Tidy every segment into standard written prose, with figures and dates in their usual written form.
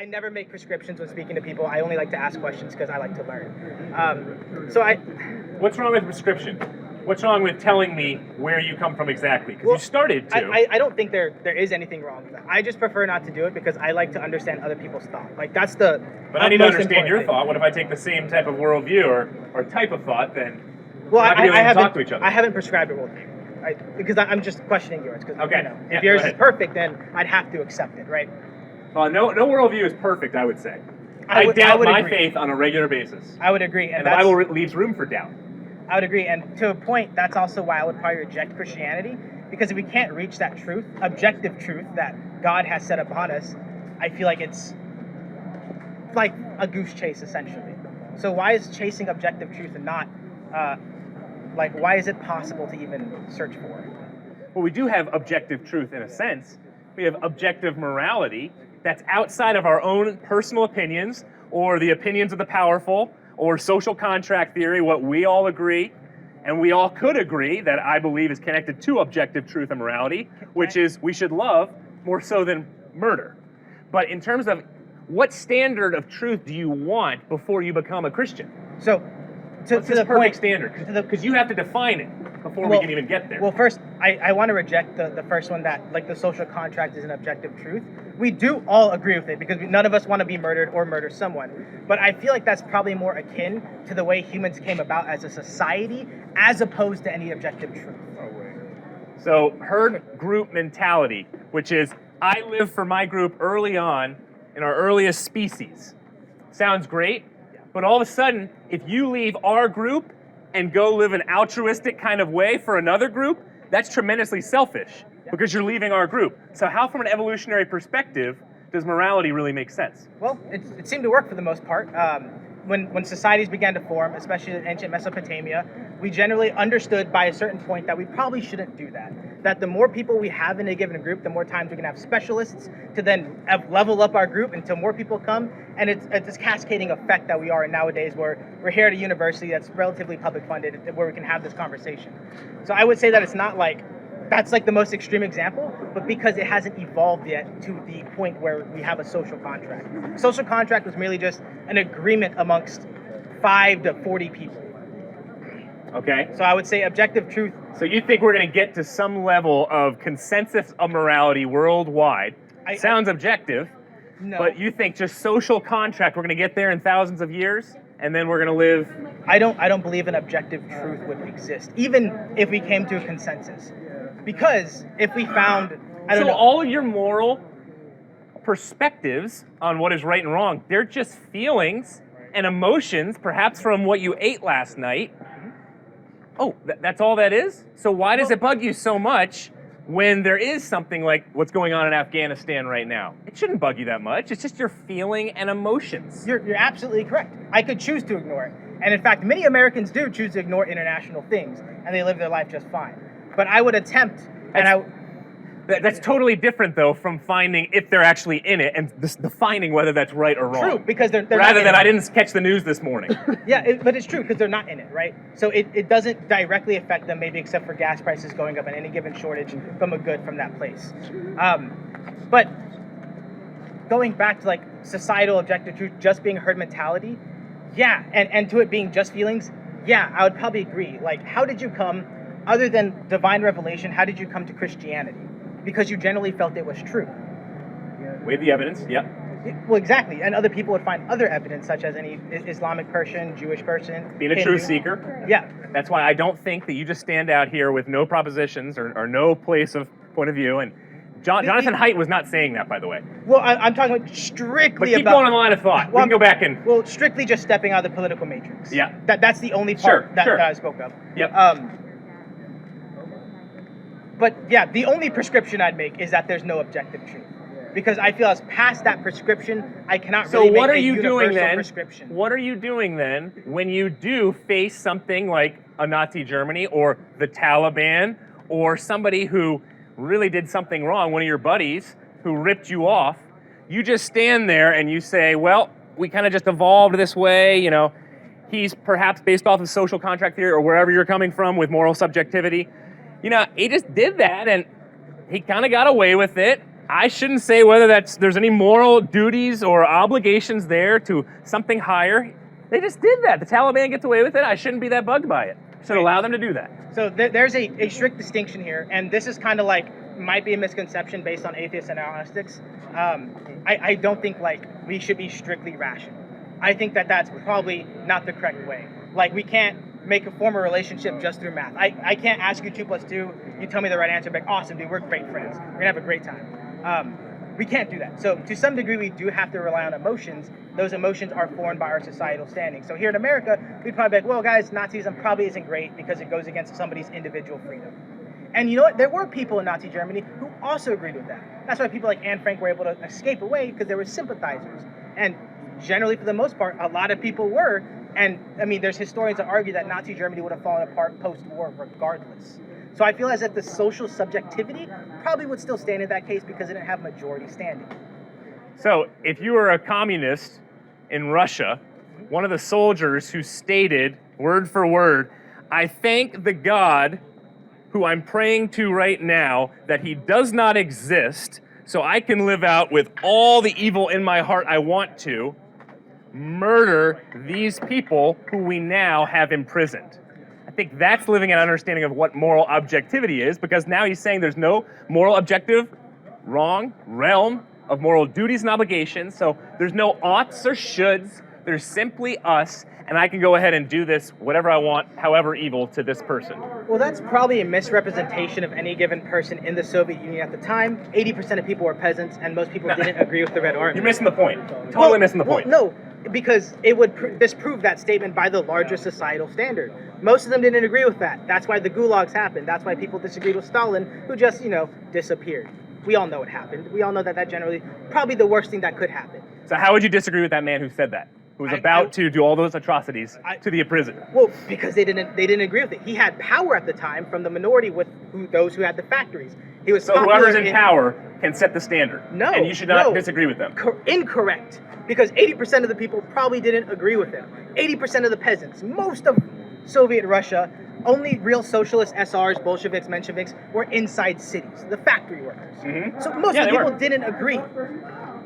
I never make prescriptions when speaking to people. I only like to ask questions because I like to learn. What's wrong with prescription? What's wrong with telling me where you come from exactly? Because you started to. I don't think there is anything wrong with that. I just prefer not to do it because I like to understand other people's thought. Like that's the. But I need to understand your thought. What if I take the same type of worldview or type of thought? Then well, we're not going to be able to talk to each other. I haven't prescribed a worldview. Because I'm just questioning yours. Because okay. If yours is perfect, then I'd have to accept it, right? Well, no worldview is perfect, I would say. I doubt my faith on a regular basis. I would agree. And the Bible leaves room for doubt. I would agree. And to a point, that's also why I would probably reject Christianity. Because if we can't reach that truth, objective truth that God has set upon us, I feel like it's like a goose chase, essentially. So why is chasing objective truth and not... why is it possible to even search for it? Well, we do have objective truth in a sense. We have objective morality that's outside of our own personal opinions or the opinions of the powerful or social contract theory, what we all agree, and we all could agree that I believe is connected to objective truth and morality, which is we should love more so than murder. But in terms of what standard of truth do you want before you become a Christian? So, to the perfect standard, because you have to define it before we can even get there. Well, first, I want to reject the first one that the social contract is an objective truth. We do all agree with it because none of us want to be murdered or murder someone. But I feel like that's probably more akin to the way humans came about as a society as opposed to any objective truth. So herd group mentality, which is I live for my group early on in our earliest species. Sounds great. But all of a sudden, if you leave our group and go live an altruistic kind of way for another group, that's tremendously selfish because you're leaving our group. So how, from an evolutionary perspective, does morality really make sense? Well, it seemed to work for the most part. When societies began to form, especially in ancient Mesopotamia, we generally understood by a certain point that we probably shouldn't do that. That the more people we have in a given group, the more times we can have specialists to then level up our group until more people come. And it's this cascading effect that we are in nowadays where we're here at a university that's relatively public funded where we can have this conversation. So I would say that it's not that's the most extreme example, but because it hasn't evolved yet to the point where we have a social contract. Social contract was merely just an agreement amongst 5 to 40 people. Okay. So I would say objective truth. So you think we're going to get to some level of consensus of morality worldwide? Sounds objective. No. But you think just social contract, we're going to get there in thousands of years, and then we're going to live... I don't believe an objective truth would exist, even if we came to a consensus. Because if we found... So all of your moral perspectives on what is right and wrong, they're just feelings and emotions, perhaps from what you ate last night. Oh, that's all that is? So why does it bug you so much when there is something like what's going on in Afghanistan right now? It shouldn't bug you that much. It's just your feeling and emotions. You're absolutely correct. I could choose to ignore it. And in fact, many Americans do choose to ignore international things, and they live their life just fine. But I would attempt, That's totally different, though, from finding if they're actually in it and defining whether that's right or wrong. True, because they're rather than I didn't catch the news this morning. Yeah, but it's true because they're not in it, right? So it doesn't directly affect them, maybe except for gas prices going up and any given shortage from a good from that place. But going back to societal objective truth, just being herd mentality, yeah, and to it being just feelings, yeah, I would probably agree. How did you come, other than divine revelation, how did you come to Christianity? Because you generally felt it was true. We have the evidence, yeah. Well, exactly. And other people would find other evidence, such as any Islamic person, Jewish person. Being a truth seeker. Yeah. That's why I don't think that you just stand out here with no propositions or no place of point of view. And Jonathan Haidt was not saying that, by the way. Well, I'm talking about strictly but keep going on the line of thought. We can go back and... Well, strictly just stepping out of the political matrix. Yeah. That's the only part that I spoke of. Yep. But yeah, the only prescription I'd make is that there's no objective truth. Because I feel as past that prescription, I cannot really make a universal prescription. What are you doing then when you do face something like a Nazi Germany or the Taliban or somebody who really did something wrong, one of your buddies who ripped you off? You just stand there and you say, well, we kind of just evolved this way, he's perhaps based off of social contract theory or wherever you're coming from with moral subjectivity. He just did that, and he kind of got away with it, I shouldn't say whether there's any moral duties or obligations there to something higher. They just did that. The Taliban gets away with it. I shouldn't be that bugged by it. I should allow them to do that. So there's a strict distinction here, and this is kind of like, might be a misconception based on atheists and agnostics. I don't think like we should be strictly rational. I think that that's probably not the correct way. Like, we can't form a relationship just through math. I can't ask you 2 + 2, you tell me the right answer, like, awesome, dude, we're great friends. We're gonna have a great time. We can't do that. So to some degree, we do have to rely on emotions. Those emotions are formed by our societal standing. So here in America, we'd probably be like, well, guys, Nazism probably isn't great because it goes against somebody's individual freedom. And you know what? There were people in Nazi Germany who also agreed with that. That's why people like Anne Frank were able to escape away, because there were sympathizers. And generally, for the most part, a lot of people were. And I mean, there's historians that argue that Nazi Germany would have fallen apart post-war regardless. So I feel as if the social subjectivity probably would still stand in that case because it didn't have majority standing. So if you were a communist in Russia, one of the soldiers who stated, word for word, I thank the God who I'm praying to right now that he does not exist, so I can live out with all the evil in my heart I want to, murder these people who we now have imprisoned. I think that's living an understanding of what moral objectivity is, because now he's saying there's no moral objective, wrong, realm of moral duties and obligations, so there's no oughts or shoulds, there's simply us, and I can go ahead and do this, whatever I want, however evil, to this person. Well, that's probably a misrepresentation of any given person in the Soviet Union at the time. 80% of people were peasants, and most people didn't agree with the Red Army. You're missing the point. Totally missing the point. No, because it would disprove that statement by the larger societal standard. Most of them didn't agree with that. That's why the gulags happened. That's why people disagreed with Stalin, who just, disappeared. We all know it happened. We all know that generally probably the worst thing that could happen. So how would you disagree with that man who said that? Who was about to do all those atrocities to the prisoner? Well, because they didn't agree with it. He had power at the time from the minority with those who had the factories. He was so whoever's in power can set the standard. No, and you should not disagree with them. Incorrect. Because 80% of the people probably didn't agree with him. 80% of the peasants, most of Soviet Russia, only real socialist SRs, Bolsheviks, Mensheviks were inside cities, the factory workers. Mm-hmm. So most of the people didn't agree.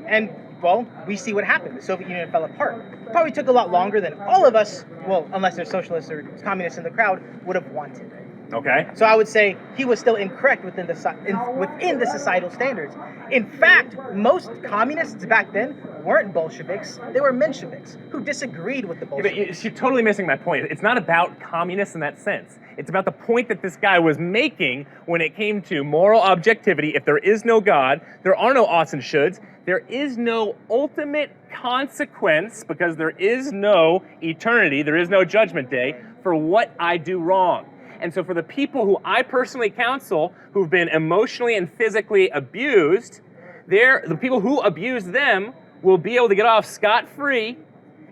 And well, we see what happened. The Soviet Union fell apart. Probably took a lot longer than all of us, well, unless there's socialists or communists in the crowd, would have wanted. Okay. So I would say he was still incorrect within the societal standards. In fact, most communists back then weren't Bolsheviks. They were Mensheviks who disagreed with the Bolsheviks. You're totally missing my point. It's not about communists in that sense. It's about the point that this guy was making when it came to moral objectivity. If there is no God, there are no oughts and shoulds. There is no ultimate consequence, because there is no eternity, there is no judgment day for what I do wrong. And so for the people who I personally counsel who've been emotionally and physically abused, the people who abuse them will be able to get off scot-free,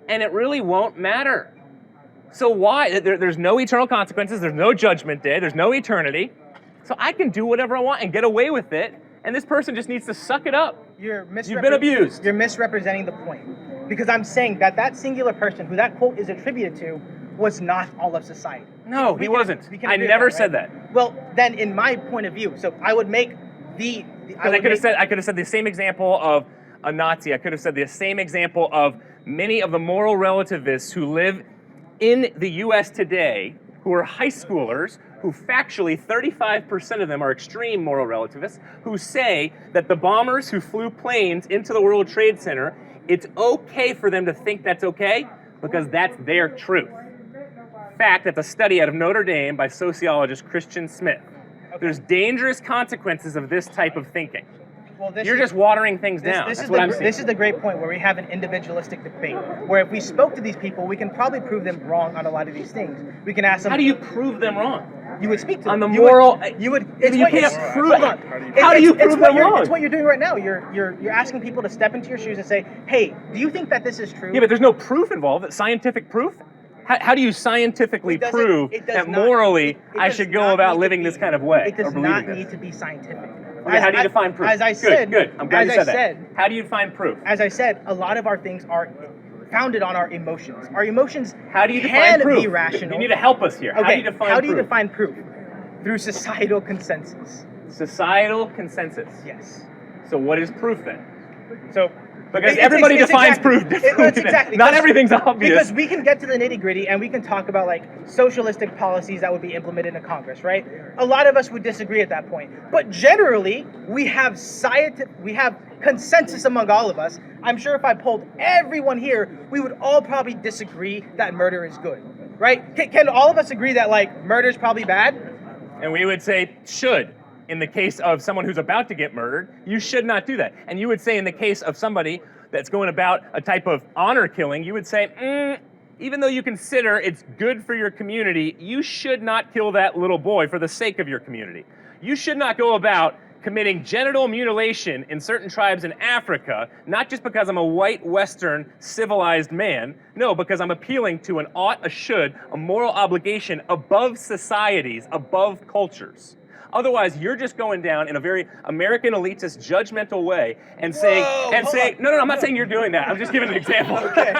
and it really won't matter. So why? There's no eternal consequences, there's no judgment day, there's no eternity. So I can do whatever I want and get away with it, and this person just needs to suck it up. You've been abused. You're misrepresenting the point. Because I'm saying that singular person who that quote is attributed to was not all of society. No, he wasn't. I never said that. Well, then in my point of view, so I would make I could have said the same example of a Nazi. I could have said the same example of many of the moral relativists who live in the US today, who are high schoolers, who factually 35% of them are extreme moral relativists, who say that the bombers who flew planes into the World Trade Center, it's okay for them to think that's okay because that's their truth. Fact, that's a study out of Notre Dame by sociologist Christian Smith. Okay. There's dangerous consequences of this type of thinking. Well, you're just watering things down. That's what I'm saying. This is the great point where we have an individualistic debate, where if we spoke to these people, we can probably prove them wrong on a lot of these things. We can ask them. How do you prove them wrong? You would speak to them. On the moral. You would. You can't prove it. How do you prove them wrong? It's what you're doing right now. You're asking people to step into your shoes and say, "Hey, do you think that this is true?" Yeah, but there's no proof involved. Scientific proof. How do you scientifically prove that morally I should go about living this kind of way? It does not need to be scientific. Okay, how do you define proof? As I said, good. I'm glad you said that. How do you define proof? As I said, a lot of our things are founded on our emotions. Our emotions how do you define proof? Be rational. You need to help us here. Okay, how do you define proof? Through societal consensus. Societal consensus. Yes. So what is proof then? So Because everybody defines proof differently. It's exactly. Not everything's obvious. Because we can get to the nitty-gritty and we can talk about like socialistic policies that would be implemented in Congress, right? A lot of us would disagree at that point. But generally, we have consensus among all of us. I'm sure if I polled everyone here, we would all probably disagree that murder is good, right? Can all of us agree that like murder is probably bad? And we would say should. In the case of someone who's about to get murdered, you should not do that. And you would say in the case of somebody that's going about a type of honor killing, you would say, even though you consider it's good for your community, you should not kill that little boy for the sake of your community. You should not go about committing genital mutilation in certain tribes in Africa, not just because I'm a white, Western, civilized man. No, because I'm appealing to an ought, a should, a moral obligation above societies, above cultures. Otherwise, you're just going down in a very American elitist, judgmental way and saying, no, I'm not saying you're doing that. I'm just giving an example. Okay.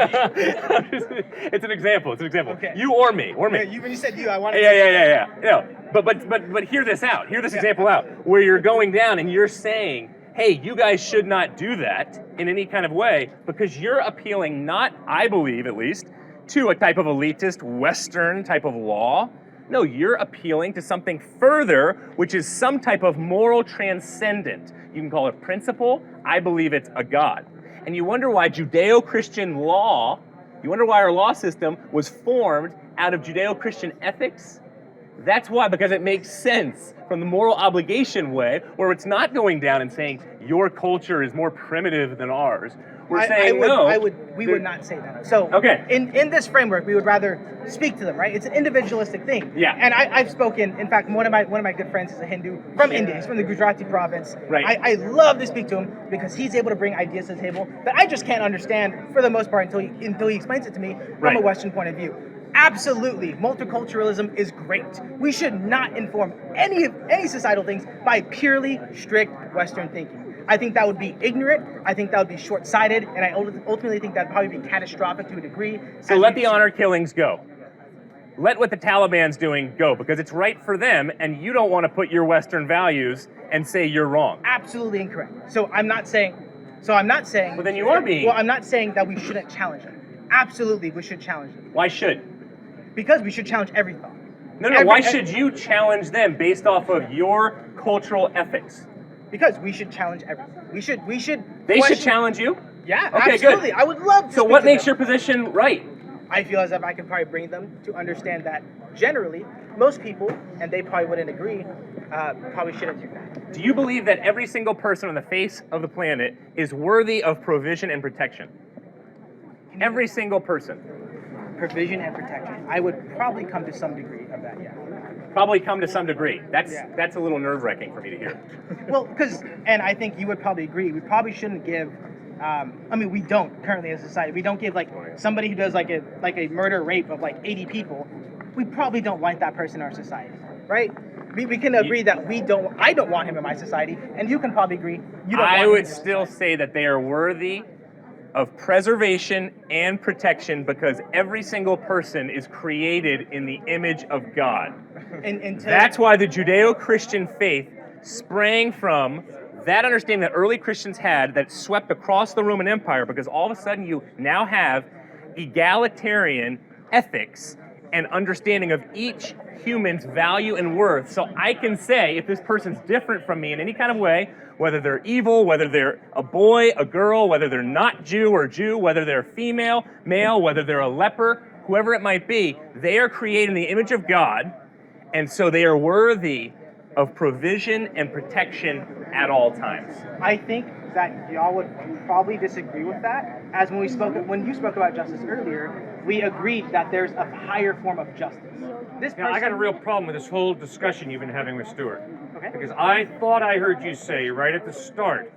It's an example. Okay. You or me. Yeah, you said you. I wanted. Yeah. No, but hear this out. Hear this example out, where you're going down and you're saying, hey, you guys should not do that in any kind of way because you're appealing not, I believe at least, to a type of elitist, Western type of law. No, you're appealing to something further, which is some type of moral transcendent. You can call it principle. I believe it's a God. And you wonder why Judeo-Christian law, you wonder why our law system was formed out of Judeo-Christian ethics? That's why, because it makes sense from the moral obligation way, where it's not going down and saying your culture is more primitive than ours. We're saying we would not say that. So okay. in this framework, we would rather speak to them, right? It's an individualistic thing. Yeah. And I've spoken. In fact, one of my good friends is a Hindu from India. He's from the Gujarati province. Right. I love to speak to him because he's able to bring ideas to the table that I just can't understand for the most part until he explains it to me from a Western point of view. Absolutely, multiculturalism is great. We should not inform any societal things by purely strict Western thinking. I think that would be ignorant. I think that would be short-sighted, and I ultimately think that'd probably be catastrophic to a degree. So let the honor killings go. Let what the Taliban's doing go, because it's right for them, and you don't want to put your Western values and say you're wrong. Absolutely incorrect. So I'm not saying. Well, then you are being. Well, I'm not saying that we shouldn't challenge them. Absolutely, we should challenge them. Why should? Because we should challenge every thought. No. Why should you challenge them based off of your cultural ethics? Because we should challenge everything. We should. They should challenge you? Yeah, okay, absolutely. Good. I would love to. So what makes your position right? I feel as if I can probably bring them to understand that generally, most people, and they probably wouldn't agree, probably shouldn't do that. Do you believe that every single person on the face of the planet is worthy of provision and protection? Every single person. Provision and protection. I would probably come to some degree of that, yeah. Probably come to some degree. That's a little nerve-wracking for me to hear. Well, and I think you would probably agree, we probably shouldn't give, we don't currently as a society, we don't give like somebody who does like a murder rape of like 80 people, we probably don't want that person in our society, right? We can agree that I don't want him in my society, and you can probably agree you don't want him. I would still say that they are worthy of preservation and protection because every single person is created in the image of God. That's why the Judeo-Christian faith sprang from that understanding that early Christians had that swept across the Roman Empire, because all of a sudden you now have egalitarian ethics and understanding of each human's value and worth. So I can say if this person's different from me in any kind of way, whether they're evil, whether they're a boy, a girl, whether they're not Jew or Jew, whether they're female, male, whether they're a leper, whoever it might be, they are created in the image of God, and so they are worthy of provision and protection at all times. I think that y'all would probably disagree with that, as when you spoke about justice earlier, we agreed that there's a higher form of justice. I got a real problem with this whole discussion you've been having with Stuart. Okay. Because I thought I heard you say right at the start,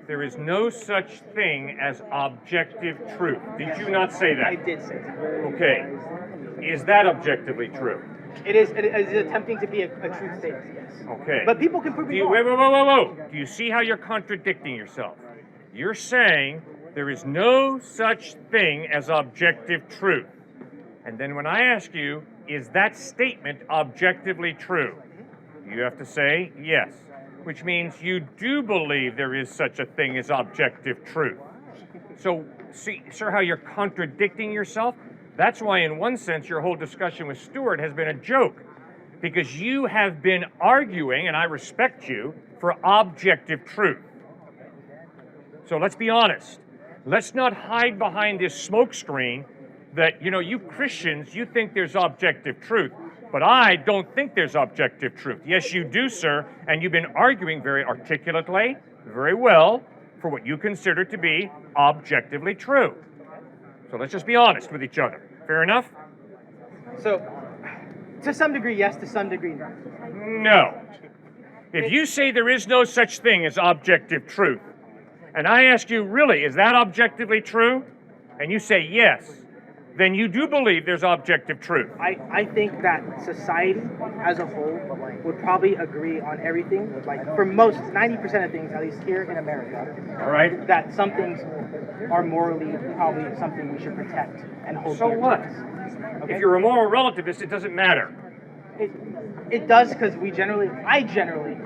there is no such thing as objective truth. Did you not say that? I did say that. Okay. Is that objectively true? It is attempting to be a truth statement, yes. Okay. But people can prove it wrong. Whoa. Do you see how you're contradicting yourself? You're saying there is no such thing as objective truth. And then when I ask you, is that statement objectively true? You have to say yes. which means you do believe there is such a thing as objective truth. So, see, sir, how you're contradicting yourself? That's why, in one sense, your whole discussion with Stuart has been a joke, because you have been arguing, and I respect you, for objective truth. So let's be honest. Let's not hide behind this smokescreen that, you Christians, you think there's objective truth, but I don't think there's objective truth. Yes, you do, sir, and you've been arguing very articulately, very well, for what you consider to be objectively true. So let's just be honest with each other. Fair enough? So, to some degree, yes. To some degree, no. No. If you say there is no such thing as objective truth, and I ask you, really, is that objectively true? And you say yes, then you do believe there's objective truth. I think that society as a whole would probably agree on everything, like for most, 90% of things, at least here in America, All right? that some things are morally probably something we should protect and hold So dear to what? us. If you're a moral relativist, it doesn't matter. It does, because I generally,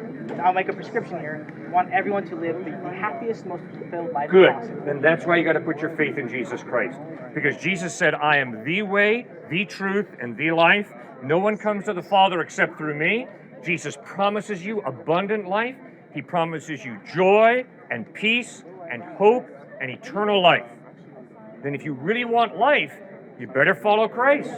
I'll make a prescription here, want everyone to live the happiest, most fulfilled life Good. possible. Then that's why you got to put your faith in Jesus Christ. Because Jesus said, I am the way, the truth, and the life. No one comes to the Father except through me. Jesus promises you abundant life. He promises you joy and peace and hope and eternal life. Then if you really want life, you better follow Christ.